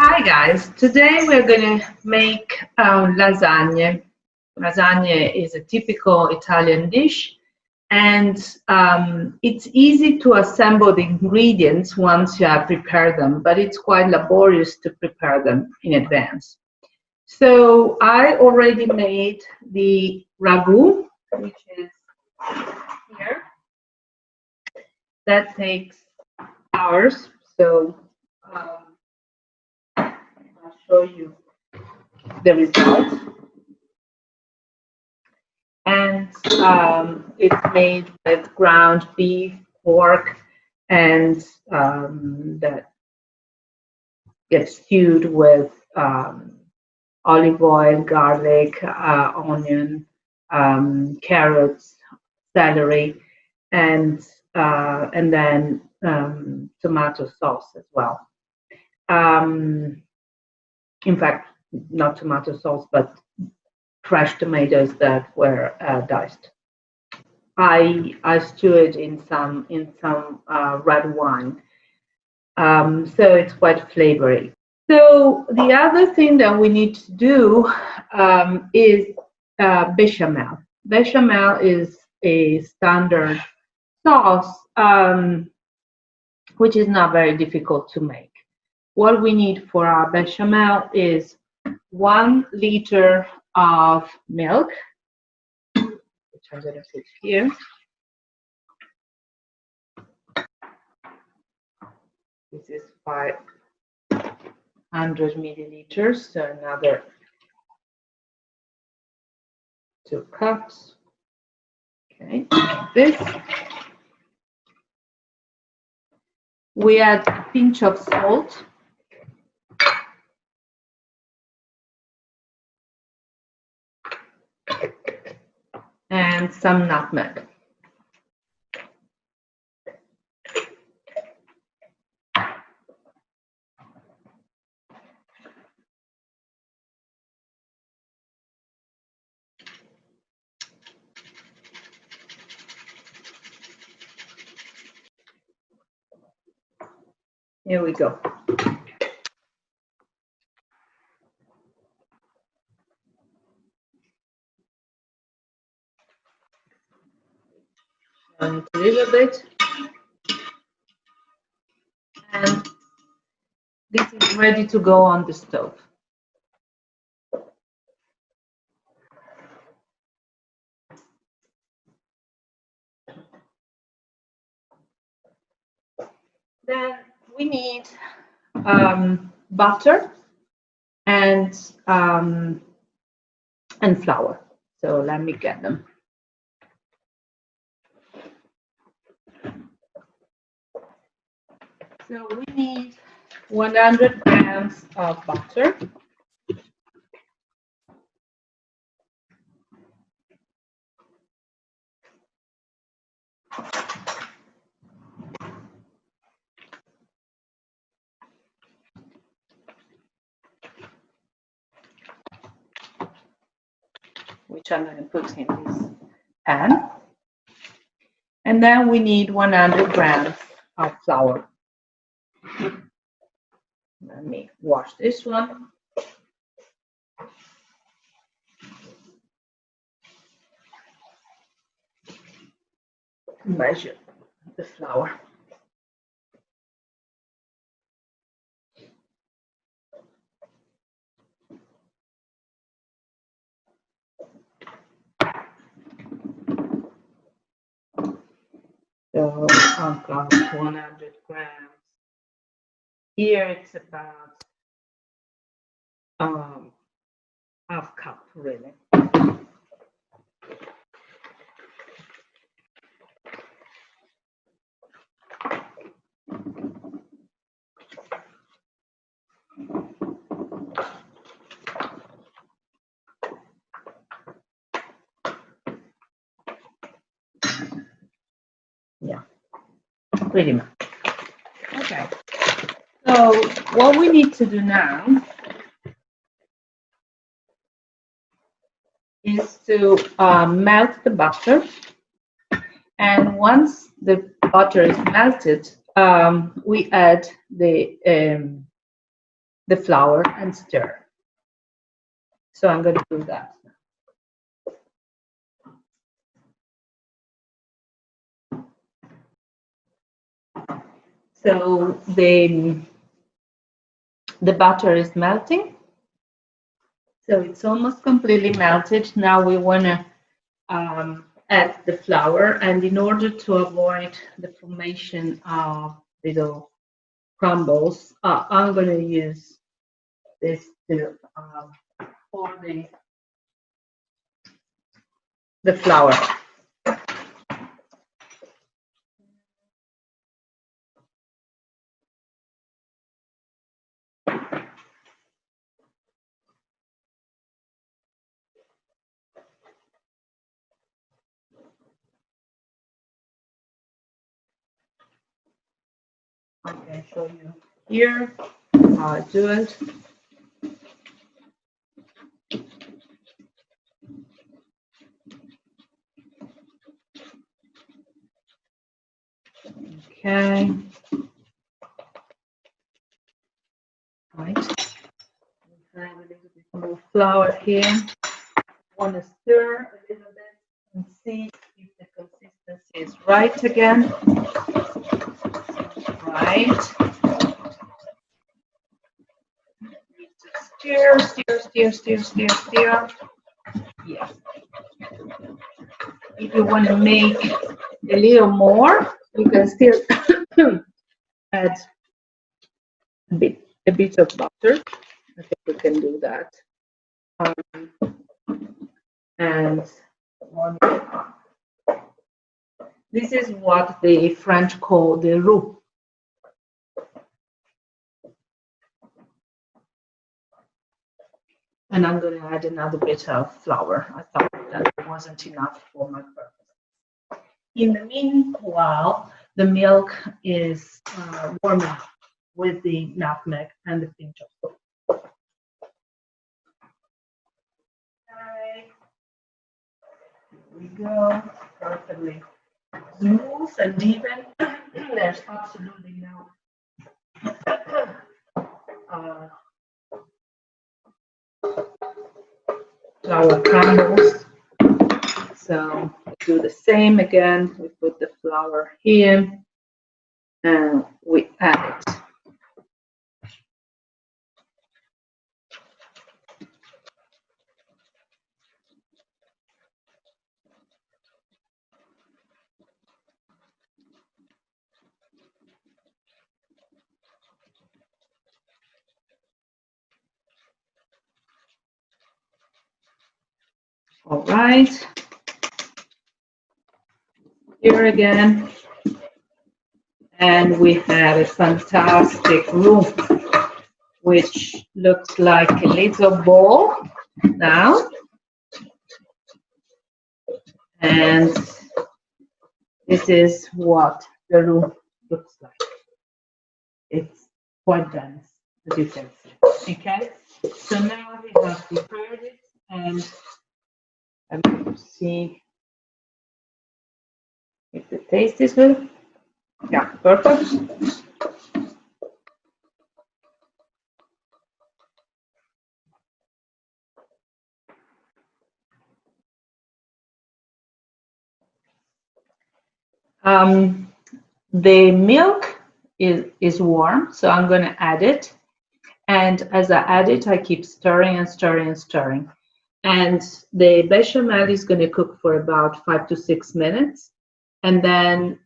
Hi guys, today we're going to make lasagna. Lasagna is a typical Italian dish, and it's easy to assemble the ingredients once you have prepared them, but it's quite laborious to prepare them in advance. So I already made the ragù, which is here. That takes hours, so I'll show you the result. And it's made with ground beef, pork, and that gets stewed with olive oil, garlic, onion, carrots, celery, and then tomato sauce as well. In fact, not tomato sauce, but fresh tomatoes that were diced. I stew it in some red wine, so it's quite flavory. So the other thing that we need to do is Béchamel. Béchamel is a standard sauce, which is not very difficult to make. What we need for our Béchamel is 1 liter of milk, which I'm going to put here. This is 500 milliliters, so another 2 cups. Okay, like this. We add a pinch of salt. And some nutmeg. Here we go. And a little bit, and this is ready to go on the stove. Then we need butter and flour. So let me get them. So we need 100 grams of butter. Which I'm going to put in this pan. And then we need 100 grams of flour. Let me wash this one. Measure the flour. So I've got 100 grams. Here it's about half cup, really. Yeah, pretty much. Okay. So what we need to do now is to melt the butter. And once the butter is melted, we add the the flour and stir. So I'm going to do that. So the butter is melting. So it's almost completely melted. Now we want to add the flour, and in order to avoid the formation of little crumbles, I'm going to use this to pour the flour. I can show you here how I do it. Okay. Right. We have a little bit more flour here. Want to stir a little bit and see if the consistency is right again. Right. Need to stir. Yeah. If you want to make a little more, you can still add a bit of butter. I think we can do that. And one more. This is what the French call the roux. And I'm going to add another bit of flour. I thought that wasn't enough for my purpose. In the meanwhile, the milk is warming with the nutmeg and the pinch of salt. Okay. Here we go. Perfectly smooth and even. There's absolutely no flour crumbles. So we do the same again. We put the flour here and we add it. All right. Here again. And we have a fantastic roux, which looks like a little ball now. And this is what the roux looks like. It's quite dense, as you can see. Okay, so now we have prepared it, and I'm going to see if the taste is good. Yeah, perfect. The milk is warm, so I'm going to add it. And as I add it, I keep stirring and stirring and stirring. And the bechamel is going to cook for about 5 to 6 minutes. And then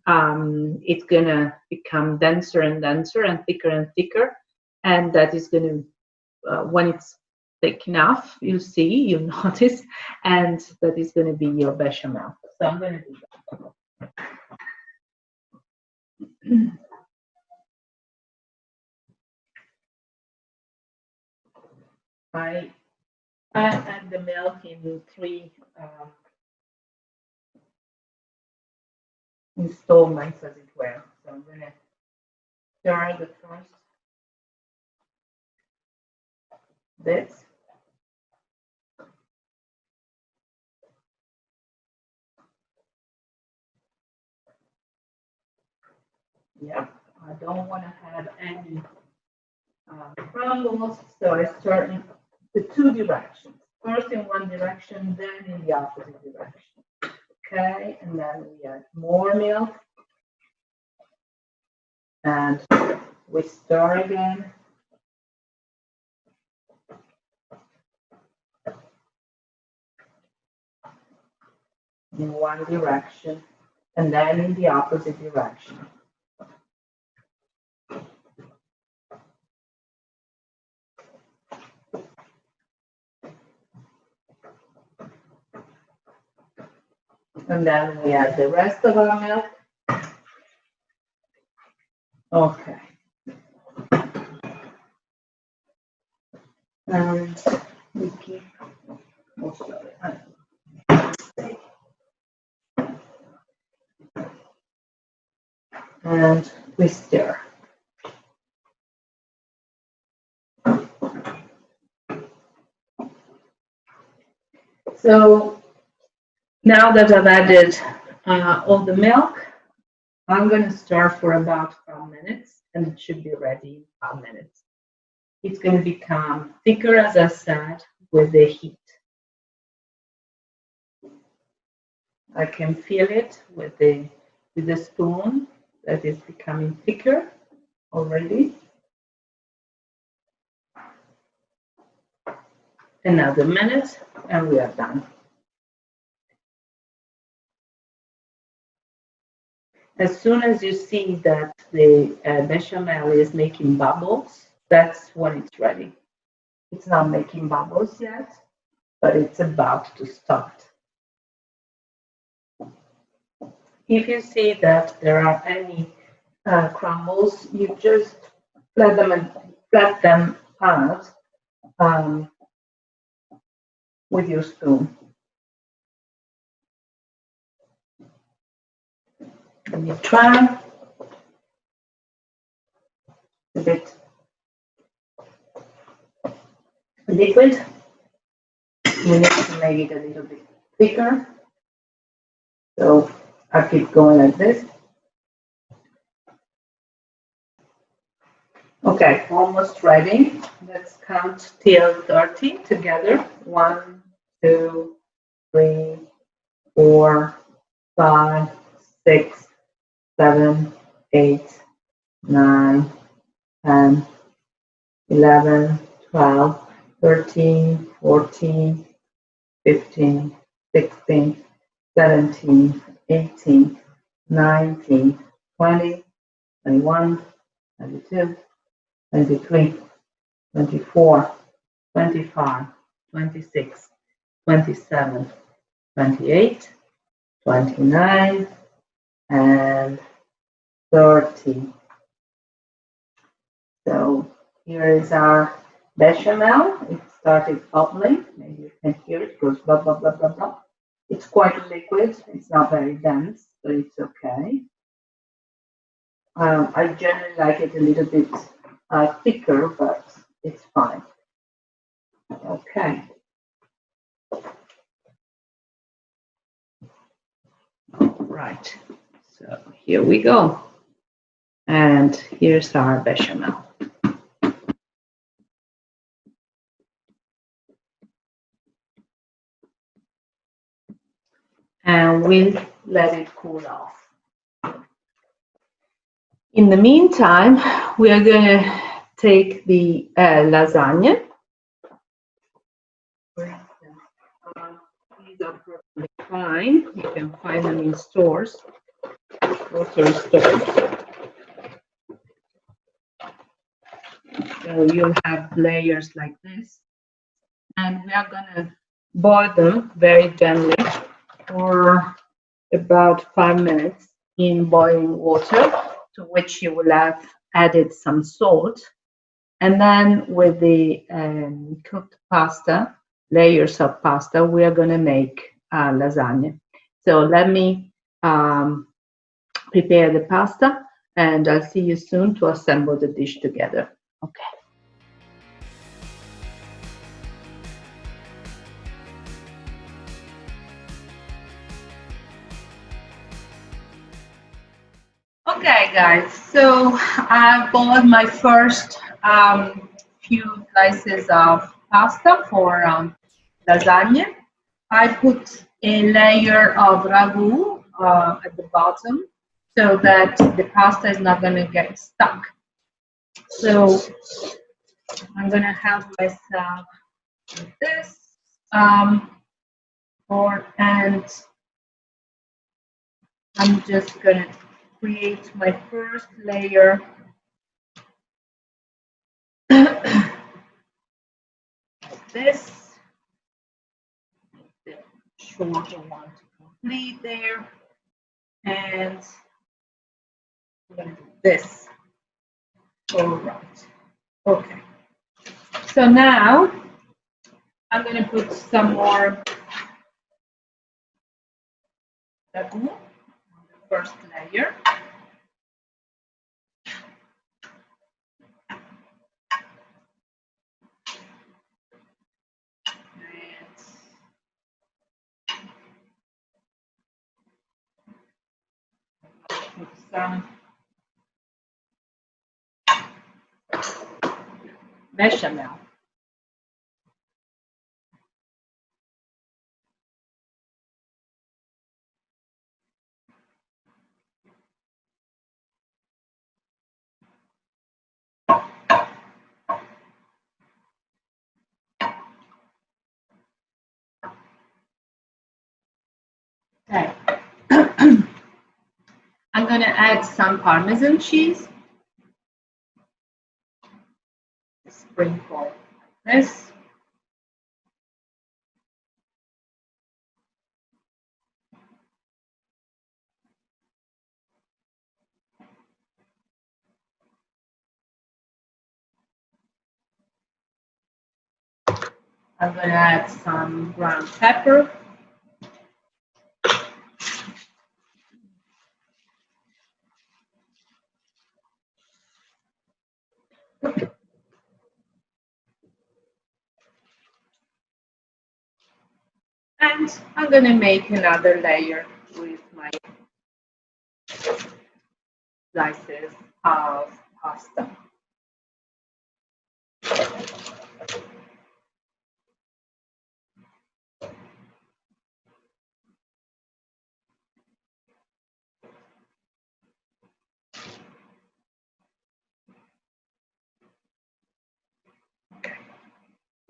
it's going to become denser and denser and thicker. And that is going to, when it's thick enough, you'll see, you'll notice, and that is going to be your bechamel. So I'm going to do that. I add the milk in 3 installments, as it were. So I'm going to stir the first bit. Yeah, I don't want to have any crumbles. So I start in the two directions. First in one direction, then in the opposite direction. Okay, and then we add more milk. And we stir again. In one direction, and then in the opposite direction. And then we add the rest of our milk. Okay. And we keep, oh sorry. And we stir. So now that I've added all the milk, I'm going to stir for about 5 minutes, and it should be ready in 5 minutes. It's going to become thicker, as I said, with the heat. I can feel it with the spoon that is becoming thicker already. Another minute, and we are done. As soon as you see that the bechamel is making bubbles, that's when it's ready. It's not making bubbles yet, but it's about to start. If you see that there are any crumbles, you just let them out with your spoon. And you try a bit liquid. You need to make it a little bit thicker. So I keep going like this. Okay, almost ready. Let's count till 30 together. 1, 2, 3, 4, 5, 6, 7, 8, 9, 10, 11, 12, 13, 14, 15, 16, 17, 18, 19, 20, 21, 22, 23, 24, 25, 26, 27, 28, 29, and 30. So here is our bechamel. It started bubbling. Maybe you can hear it. It goes blah, blah, blah, blah, blah. It's quite liquid. It's not very dense, but it's okay. I generally like it a little bit thicker, but it's fine. Okay. Right. So here we go. And here's our bechamel. And we'll let it cool off. In the meantime, we are going to take the lasagna. These are perfectly fine. You can find them in stores, grocery stores. So you'll have layers like this. And we are going to boil them very gently for about 5 minutes in boiling water, to which you will have added some salt. And then with the cooked pasta, layers of pasta, we are going to make lasagna. So let me prepare the pasta, and I'll see you soon to assemble the dish together. Okay. Okay, guys, so I boiled my first few slices of pasta for lasagna. I put a layer of ragù at the bottom so that the pasta is not going to get stuck. So I'm going to help myself with this. And I'm just going to create my first layer. Like this. The shorter one to complete there. And I'm going to do this. All right. Okay. So now I'm going to put some more ragù on the first layer. And put some Béchamel. Okay. I'm going to add some Parmesan cheese. Sprinkle like this. I'm going to add some ground pepper. And I'm going to make another layer with my slices of pasta.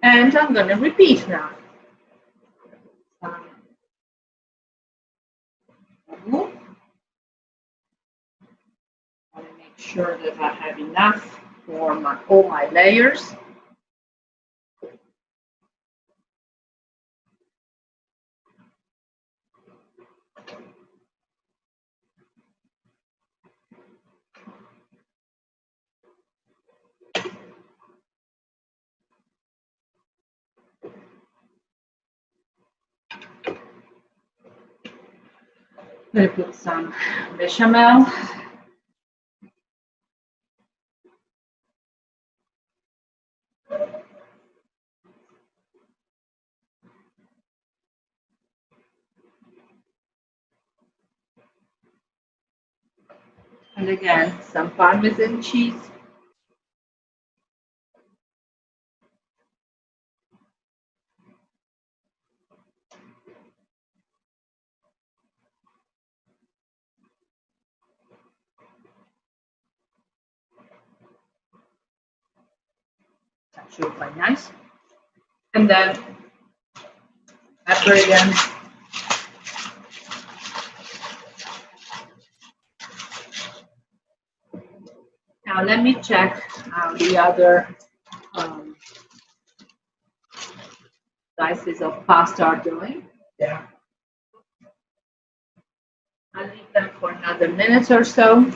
And I'm going to repeat now. I want to make sure that I have enough for all my layers. I'm going to put some bechamel. And again, some Parmesan cheese. Actually quite nice. And then pepper again. Now let me check how the other slices of pasta are doing. Yeah. I'll leave them for another minute or so.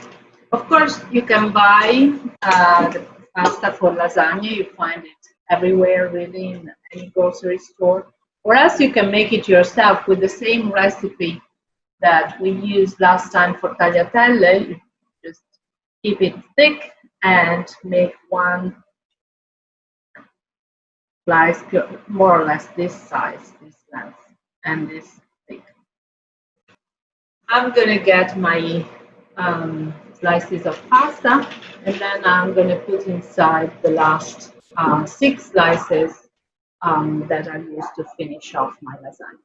Of course, you can buy the pasta for lasagna. You find it everywhere, really, in any grocery store. Or else you can make it yourself with the same recipe that we used last time for tagliatelle. You just keep it thick and make one slice more or less this size, this length, and this thick. I'm gonna get my slices of pasta, and then I'm going to put inside the last 6 slices that I used to finish off my lasagna.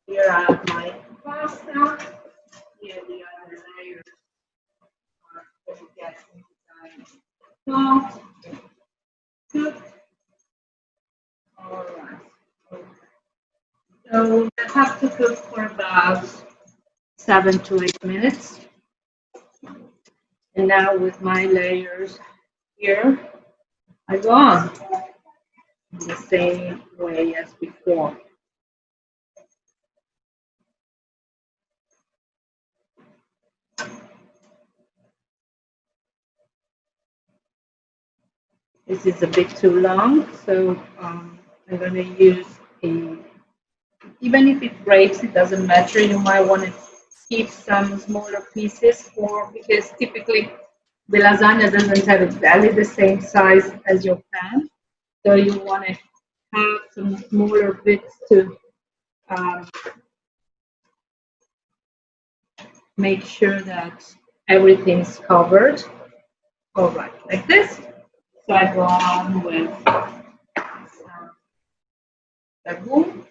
Here I have my pasta. Here the other layers are going to get inside the pot. Good. All right. Okay. So I have to cook for about 7 to 8 minutes. And now with my layers here, I go on in the same way as before. This is a bit too long, so I'm going to use a, even if it breaks, it doesn't matter. You might want to keep some smaller pieces because typically the lasagna doesn't have exactly the same size as your pan. So you want to have some smaller bits to make sure that everything's covered. All right, like this. So I go on with some ragù.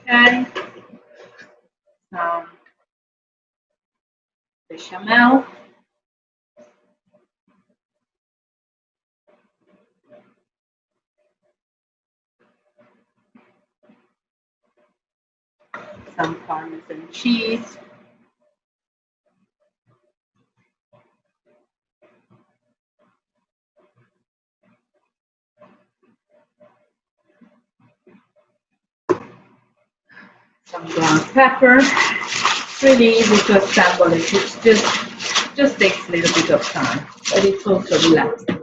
Okay. Some Béchamel. Some Parmesan cheese. Some ground pepper. It's really easy to assemble it. It just takes a little bit of time, but it's also relaxing.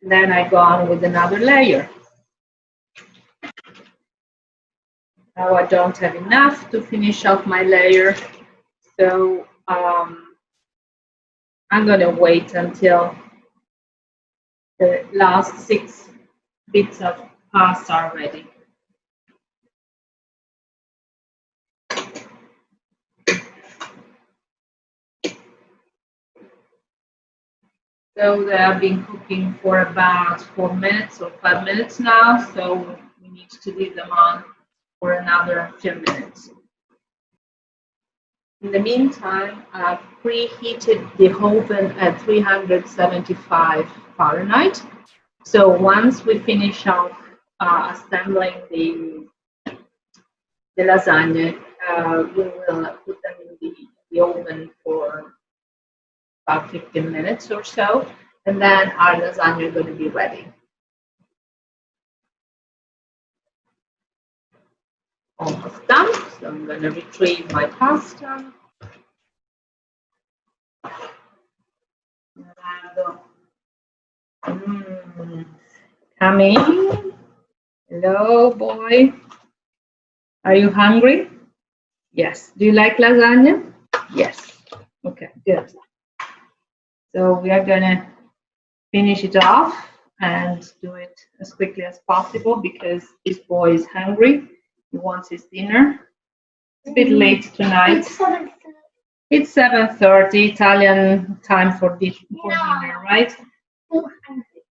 Then I go on with another layer. Now I don't have enough to finish off my layer, so I'm going to wait until the last 6 bits of pasta are ready. So they have been cooking for about 4 minutes or 5 minutes now, so we need to leave them on for another 10 minutes. In the meantime, I've preheated the oven at 375 Fahrenheit. So once we finish off assembling the lasagna, we will put them in the oven for about 15 minutes or so, and then our lasagna is going to be ready. Almost done, so I'm going to retrieve my pasta. Coming. Hello, boy. Are you hungry? Yes. Do you like lasagna? Yes. Okay, good. So we are going to finish it off and do it as quickly as possible because this boy is hungry. He wants his dinner. It's a bit late tonight. It's 7:30 Italian time for dinner, right?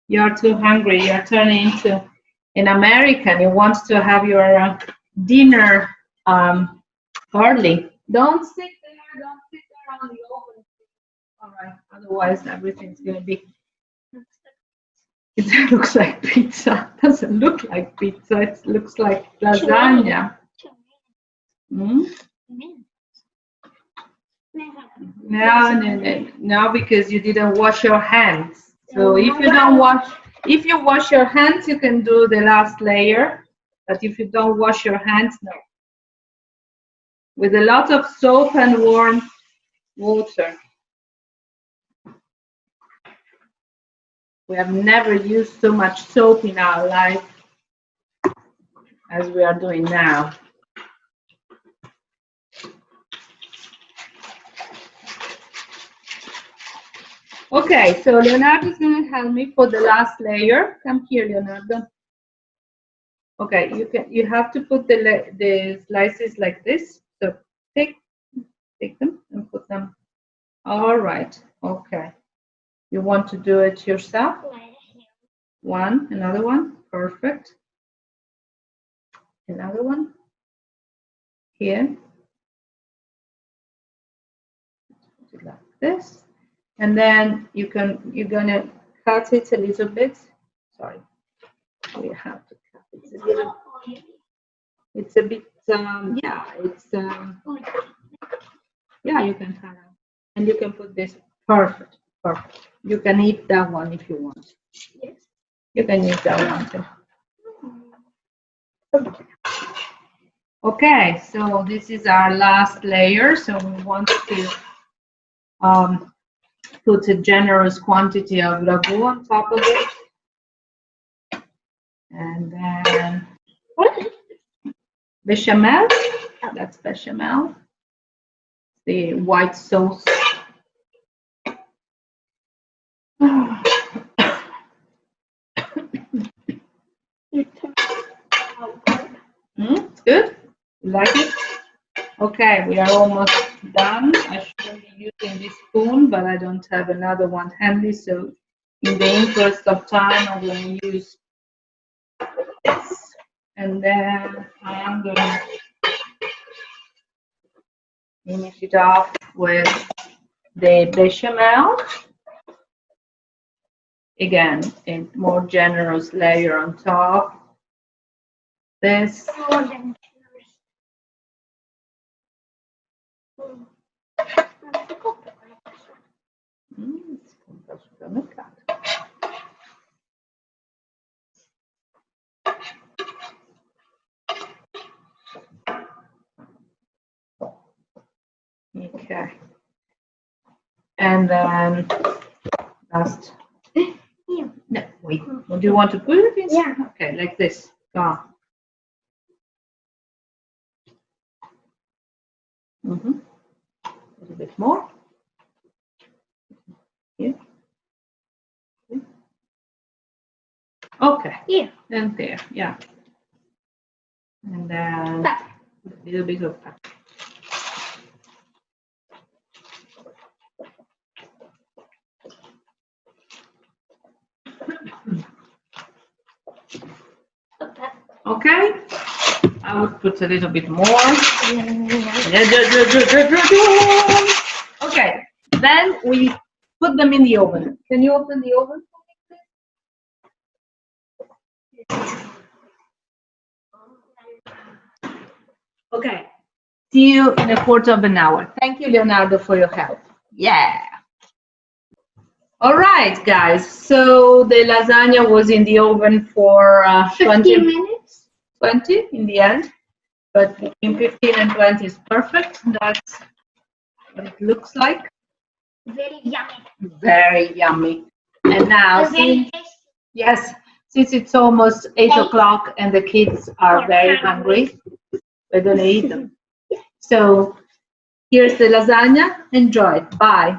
You're too hungry. You're turning into an American. You want to have your dinner early. Don't sit there. Don't sit there on the oven. All right. Otherwise, everything's going to be. It looks like pizza. It doesn't look like pizza. It looks like lasagna. Hmm? No, because you didn't wash your hands. So if you wash your hands, you can do the last layer. But if you don't wash your hands, no. With a lot of soap and warm water. We have never used so much soap in our life as we are doing now. Okay, so Leonardo is going to help me for the last layer. Come here, Leonardo. Okay, you have to put the slices like this. So take them and put them. All right. Okay. You want to do it yourself? One, another one. Perfect. Another one. Here. Put it like this. And then you're gonna cut it a little bit. Sorry. We have to cut it a little. It's a bit yeah, it's yeah, you can cut out. And you can put this. Perfect. Perfect. You can eat that one if you want. Yes. You can use that one too. Okay, so this is our last layer. So we want to put a generous quantity of ragù on top of it. And then Béchamel. That's Béchamel. The white sauce. It's good. You like it? Okay, we are almost done. I shouldn't be using this spoon, but I don't have another one handy, so in the interest of time, I'm going to use this. And then I am going to finish it off with the Béchamel. Again, a more generous layer on top. This. Okay. And then last. No, wait. Do you want to put it in? Yeah. Okay, like this. Go. A little bit more. Here. Okay. Yeah. And there. Yeah. And then a little bit of pepper. Okay, I would put a little bit more. Okay, then we put them in the oven. Can you open the oven for me, please? Okay, see you in a quarter of an hour. Thank you, Leonardo, for your help. Yeah. All right, guys. So the lasagna was in the oven for 20 minutes. 20 in the end, but between 15 and 20 is perfect. That's what it looks like. Very yummy. Very yummy. And now, yes, since it's almost 8 o'clock and the kids are very hungry, we're going to eat them. So here's the lasagna. Enjoy. Bye.